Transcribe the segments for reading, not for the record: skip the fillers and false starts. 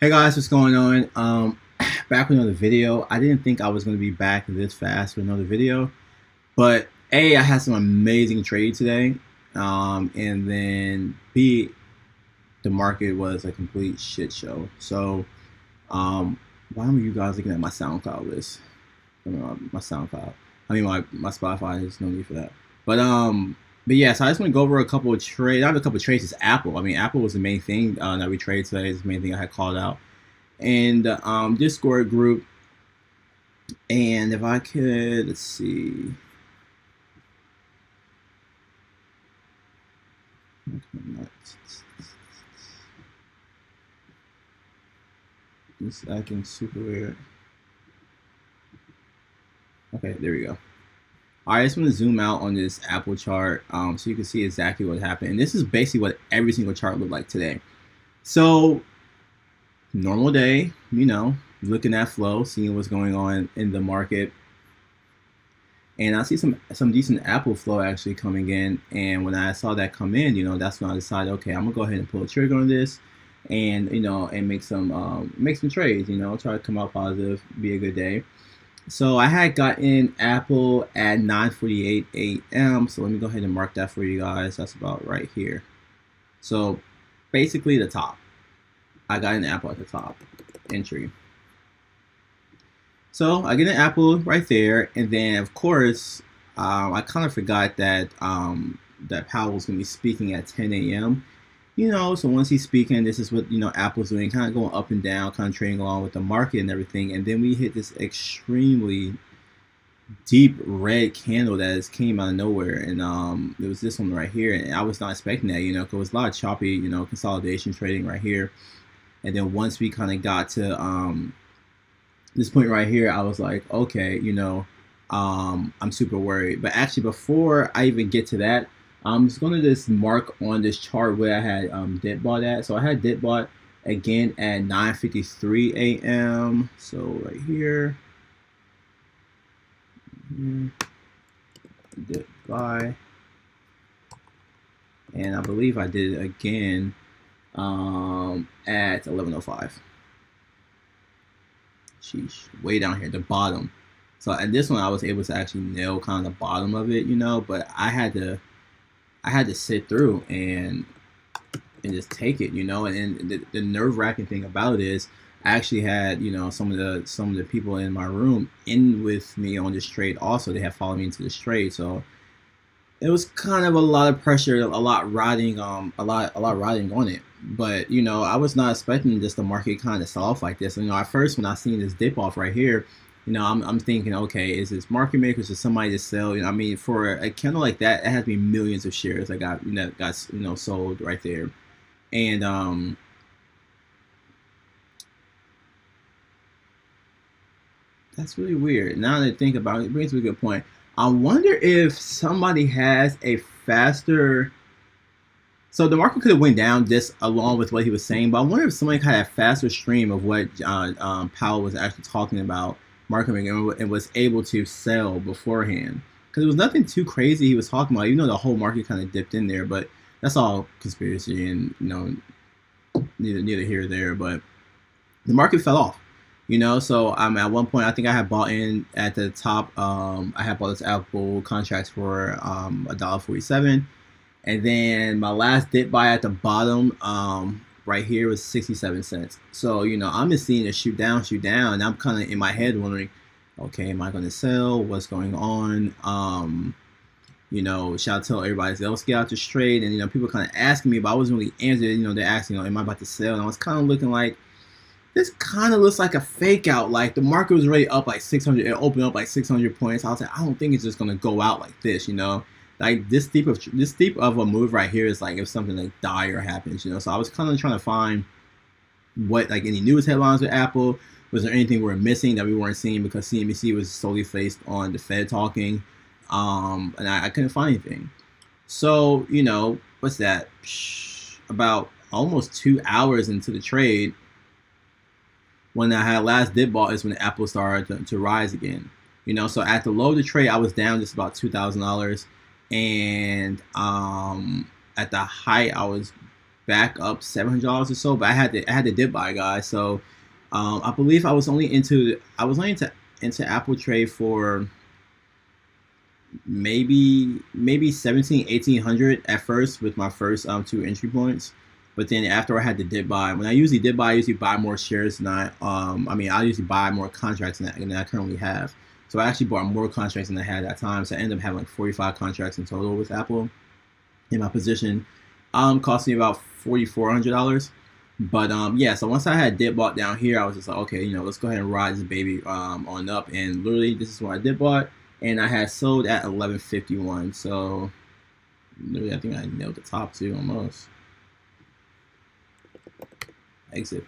Hey guys, what's going on? Back with another video. I didn't think I was going to be back this fast with another video, but A, I had some amazing trade today, and then B, the market was a complete shit show. So, why are you guys looking at my SoundCloud list? My SoundCloud. I mean, my Spotify. There's no need for that. But yeah. So I just want to go over a couple of trades. I have a couple of trades. It's Apple. I mean, Apple was the main thing that we trade today. Is the main thing I had called out and Discord group. And if I could, let's see. It's acting super weird. Okay, there we go. All right, I just want to zoom out on this Apple chart so you can see exactly what happened. And this is basically what every single chart looked like today. So, normal day, looking at flow, seeing what's going on in the market. And I see some decent Apple flow actually coming in. And when I saw that come in, that's when I decided, okay, I'm gonna go ahead and pull a trigger on this, and and make some trades. Try to come out positive, be a good day. So I had gotten Apple at 9:48 a.m. So let me go ahead and mark that for you guys. That's about right here. So basically the top. I got an Apple at the top entry. So I get an Apple right there, and then of course I kind of forgot that that Powell was going to be speaking at 10 a.m. So once he's speaking, this is what Apple's doing, kind of going up and down, kind of trading along with the market and everything, and then we hit this extremely deep red candle that just came out of nowhere, and it was this one right here, and I was not expecting that, because it was a lot of choppy, consolidation trading right here, and then once we kind of got to this point right here, I was like, okay, I'm super worried. But actually, before I even get to that, I'm just going to just mark on this chart where I had dip bought at. So I had dip bought again at 9:53 a.m. So right here, dip buy, and I believe I did it again at 11:05. Sheesh, way down here, the bottom. So at this one, I was able to actually nail kind of the bottom of it, but I had to sit through and just take it, And the nerve-wracking thing about it is, I actually had some of the people in my room in with me on this trade. Also, they had followed me into this trade, so it was kind of a lot of pressure, a lot riding riding on it. But I was not expecting just the market kind of sell off like this. At first when I seen this dip off right here, I'm thinking, okay, is this market makers or somebody to sell? I mean, for a candle like that, it has to be millions of shares that got sold right there, and that's really weird. Now that I think about it, it brings me a good point. I wonder if somebody has a faster. So the market could have went down just along with what he was saying, but I wonder if somebody had a faster stream of what Powell was actually talking about, market making, and was able to sell beforehand. Because it was nothing too crazy he was talking about, even though the whole market kind of dipped in there. But that's all conspiracy and neither here or there. But the market fell off. So at one point I think I had bought in at the top. I had bought this Apple contracts for $1.47, and then my last dip buy at the bottom right here was 67 cents. So I'm just seeing it shoot down, and I'm kind of in my head wondering, okay, am I going to sell? What's going on? Should I tell everybody else get out this trade? And people kind of asking me, but I wasn't really answering. They're asking, am I about to sell? And I was kind of looking like, this kind of looks like a fake out. Like the market was already up like 600. It opened up like 600 points. I was like, I don't think it's just gonna go out like this. Like this deep of a move right here is like if something like dire happens. So I was kind of trying to find what like any news headlines with Apple. Was there anything we're missing that we weren't seeing because CNBC was solely based on the Fed talking, and I couldn't find anything. So what's that? About almost 2 hours into the trade. When I had last dip bought is when Apple started to rise again. So at the low of the trade, I was down just about $2,000, and at the height, I was back up $700 or so, but I had to dip buy, guys. So I believe I was only into Apple trade for maybe 1700 at first with my first 2 entry points. But then after I had to dip buy, when I usually buy more shares than I usually buy more contracts than I currently have. So I actually bought more contracts than I had at that time. So I ended up having like 45 contracts in total with Apple. In my position, cost me about $4,400. But yeah, so once I had dip bought down here, I was just like, okay, let's go ahead and ride this baby on up. And literally, this is what I dip bought, and I had sold at 1151. So literally, I think I nailed the top two almost. Exit.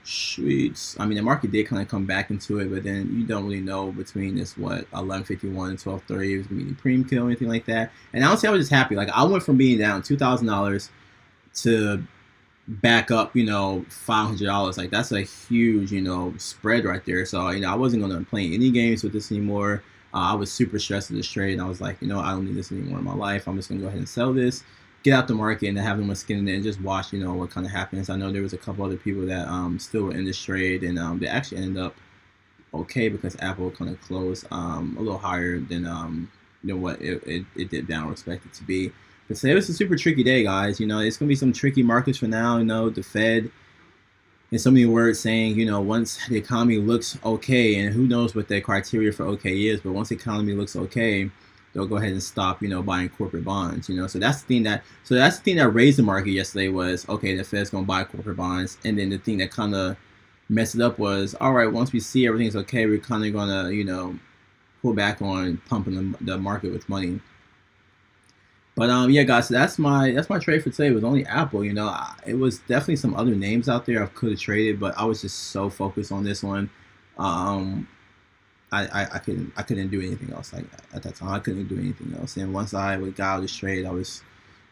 Sweet. I mean, the market did kind of come back into it, but then you don't really know between this 1151 and 1230 if it's gonna be the premium kill or anything like that. And honestly, I was just happy. Like, I went from being down $2,000 to back up, $500. Like, that's a huge, spread right there. So, I wasn't gonna play any games with this anymore. I was super stressed with this trade, and I was like, I don't need this anymore in my life. I'm just gonna go ahead and sell this, get out the market, and have no skin in it, and just watch, what kind of happens. I know there was a couple other people that still were in this trade, and they actually ended up okay because Apple kind of closed a little higher than what it did down expected to be. But today was a super tricky day, guys. It's gonna be some tricky markets for now. The Fed, in so many words, saying, once the economy looks okay, and who knows what the criteria for okay is, but once the economy looks okay, they'll go ahead and stop, buying corporate bonds. So that's the thing that raised the market yesterday was, okay, the Fed's gonna buy corporate bonds, and then the thing that kind of messed it up was, all right, once we see everything's okay, we're kind of gonna, pull back on pumping the market with money. But yeah, guys, so that's my trade for today. It was only Apple. It was definitely some other names out there I could have traded, but I was just so focused on this one. I couldn't do anything else like that at that time. I couldn't do anything else. And once I got out of this trade, I was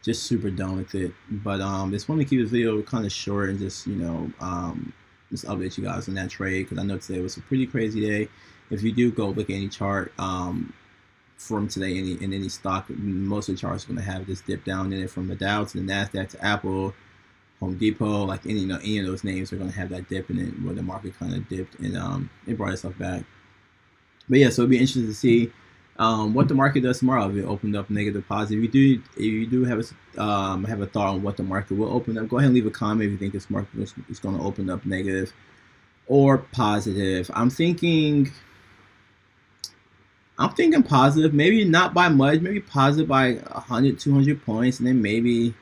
just super done with it. But just wanted to keep this video kind of short and just just update you guys on that trade, because I know today was a pretty crazy day. If you do go look at any chart from today in any stock, most of the charts are going to have this dip down in it, from the Dow to the Nasdaq to Apple, Home Depot, like any of those names are going to have that dip in it where the market kind of dipped and it brought itself back. But yeah, so it'll be interesting to see what the market does tomorrow. If it opened up negative, positive. If you do have a thought on what the market will open up, go ahead and leave a comment if you think this market is going to open up negative or positive. I'm thinking positive, maybe not by much, maybe positive by 100, 200 points, and then maybe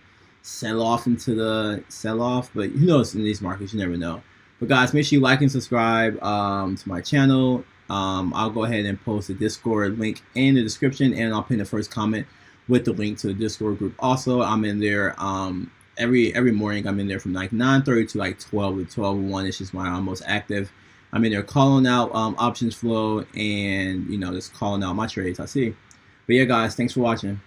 sell off into the sell-off. But who knows, in these markets, you never know. But guys, make sure you like and subscribe to my channel. I'll go ahead and post the Discord link in the description, and I'll pin the first comment with the link to the Discord group. Also, I'm in there every morning. I'm in there from like 9:30 to like 12 to 12:01. It's just my most active. I'm in there calling out options flow and just calling out my trades I see. But yeah, guys, thanks for watching.